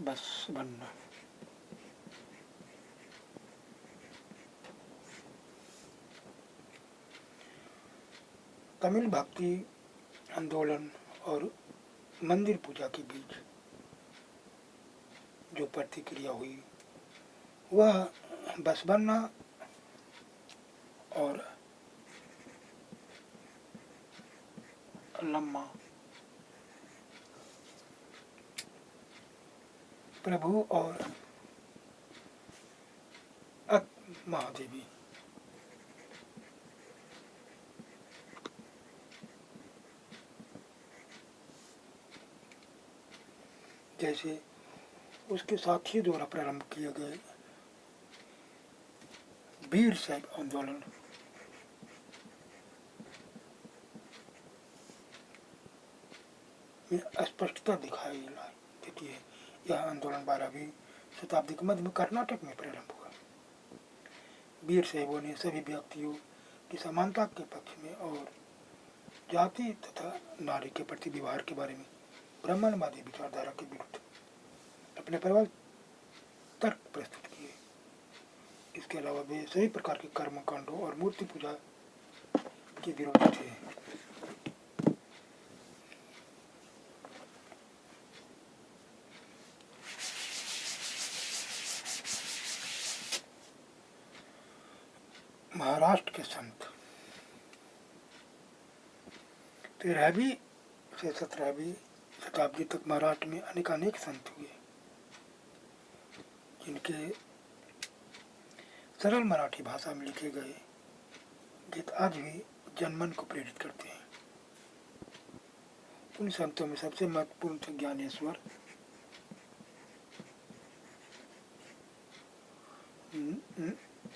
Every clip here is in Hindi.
बस बनना। तमिल भक्ति आंदोलन और मंदिर पूजा के बीच जो प्रतिक्रिया हुई वह बसवन्ना और लम्मा प्रभु और महादेवी जैसे उसके साथियों द्वारा प्रारंभ किए गए वीर शैव आंदोलन में स्पष्टता दिखाई देती है। यह आंदोलन 12वीं शताब्दी के मध्य में कर्नाटक में प्रारंभ हुआ। वीर शैवों ने सभी व्यक्तियों की समानता के पक्ष में और जाति तथा नारी के प्रति व्यवहार के बारे में ब्राह्मणवादी विचारधारा के विरुद्ध अपने प्रबल तर्क प्रस्तुत किए। इसके अलावा वे सभी प्रकार के कर्मकांडों और मूर्ति पूजा के विरोधी थे। महाराष्ट्र के संत 13वीं से 17वीं शताब्दी तक महाराष्ट्र में अनेक संत हुए जिनके सरल मराठी भाषा में लिखे गए गीत आज भी जनमन को प्रेरित करते हैं। उन संतों में सबसे महत्वपूर्ण थे ज्ञानेश्वर,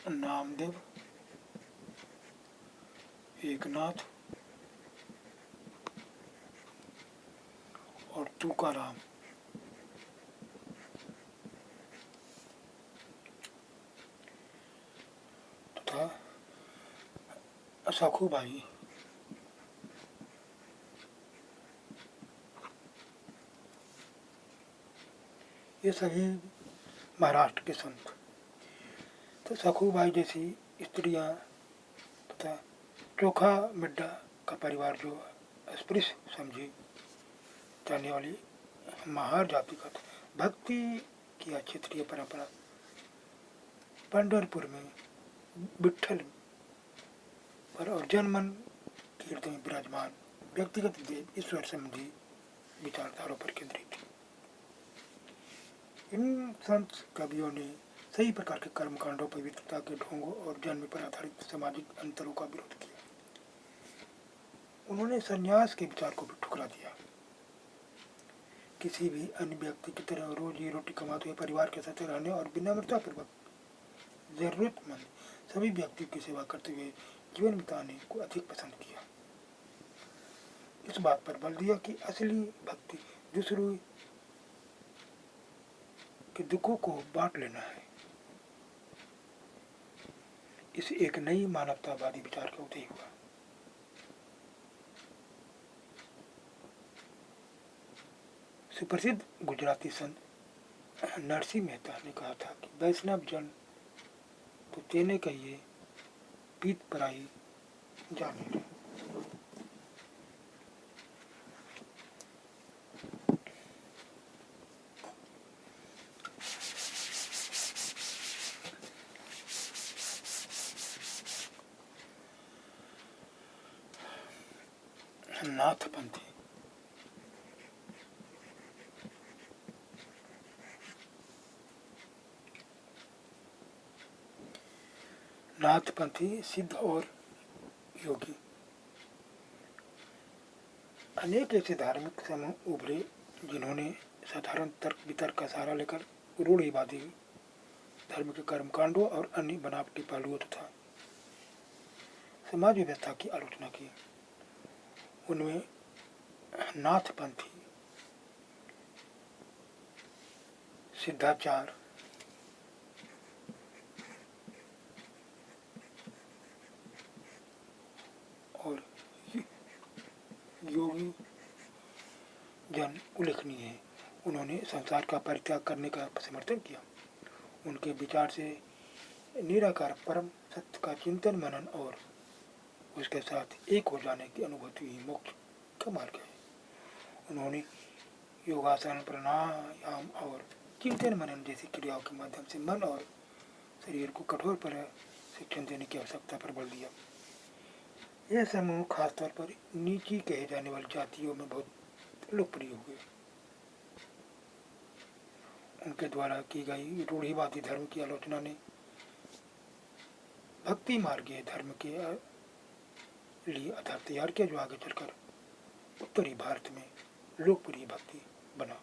नामदेव, एकनाथ और तुकाराम। तथा सखूबाई। ये सभी महाराष्ट्र के संत। तो सखूबाई जैसी स्त्रियां तथा चोखा मिड्डा का परिवार जो अस्पृश्य समझी जाने वाली महार जातिगत भक्ति की क्षेत्रीय परंपरा पंढरपुर में विठल पर और जनमन कीर्तन में विराजमान व्यक्तिगत देव ईश्वर संबंधी विचारधारों पर केंद्रित थी। इन संत कवियों ने सही प्रकार के कर्मकांडों, पवित्रता के ढोंगों और जन्म पर आधारित सामाजिक अंतरों का विरोध किया। उन्होंने संन्यास के विचार को भी ठुकरा दिया। किसी भी अन्य व्यक्ति की तरह रोजी रोटी कमाते हुए परिवार के साथ रहने और विनम्रता पूर्वक जरूरतमंद सभी व्यक्तियों की सेवा करते हुए जीवन बिताने को अधिक पसंद किया। इस बात पर बल दिया कि असली भक्ति दूसरों के दुखों को बांट लेना है। इस एक नई मानवतावादी विचार का उदय हुआ। सुप्रसिद्ध गुजराती संत नरसिंह मेहता ने कहा था कि वैष्णव जन तो तेने कहिए पीत पराई जाने। नाथपंथी। नाथपंथी सिद्ध और योगी अनेक ऐसे धार्मिक समूह उभरे जिन्होंने साधारण तर्क वितर्क का सहारा लेकर रूढ़िवादी धर्म के कर्मकांडों और अन्य बनावटी पहलुओं तथा समाज व्यवस्था की आलोचना की। उनमें नाथपंथी, सिद्धाचार, और योगी जन उल्लेखनीय है। उन्होंने संसार का परित्याग करने का समर्थन किया। उनके विचार से निराकार परम सत्य का चिंतन मनन और उसके साथ एक हो जाने की अनुभूति ही मोक्ष का मार्ग है। उन्होंने योगासन, प्राणायाम और चिंतन मनन जैसी क्रियाओं के माध्यम से मन और शरीर को कठोर प्रशिक्षण देने की आवश्यकता पर बल दिया। यह समूह खासतौर पर नीची कहे जाने वाली जातियों में बहुत लोकप्रिय हुए। उनके द्वारा की गई रूढ़िवादी धर्म की आलोचना ने भक्ति मार्गीय धर्म के लिए आधार तैयार किया, जो आगे चलकर उत्तरी भारत में लोकप्रिय भक्ति बना।